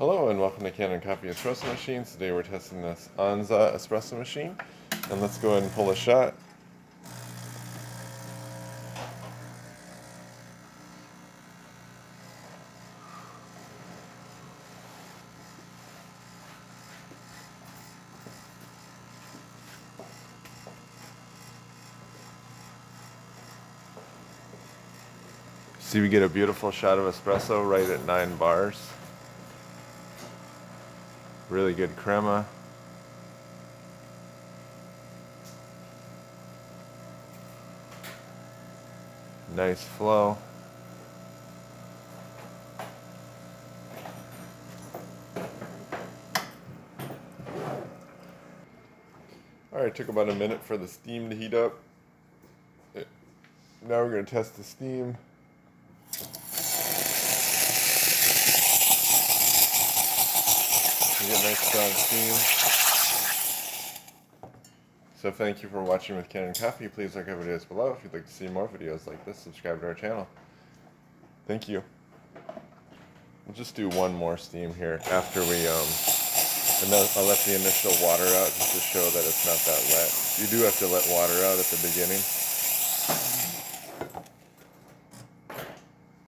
Hello and welcome to Canon Coffee Espresso Machines. Today we're testing this Anza espresso machine, and let's go ahead and pull a shot. See, we get a beautiful shot of espresso right at 9 bars. Really good crema. Nice flow. Alright, took about a minute for the steam to heat up. Now we're going to test the steam. You get nice strong steam. So thank you for watching with Canon Coffee. Please like our videos below. If you'd like to see more videos like this, subscribe to our channel. Thank you. We'll just do one more steam here after we, and then I'll let the initial water out just to show that it's not that wet. You do have to let water out at the beginning.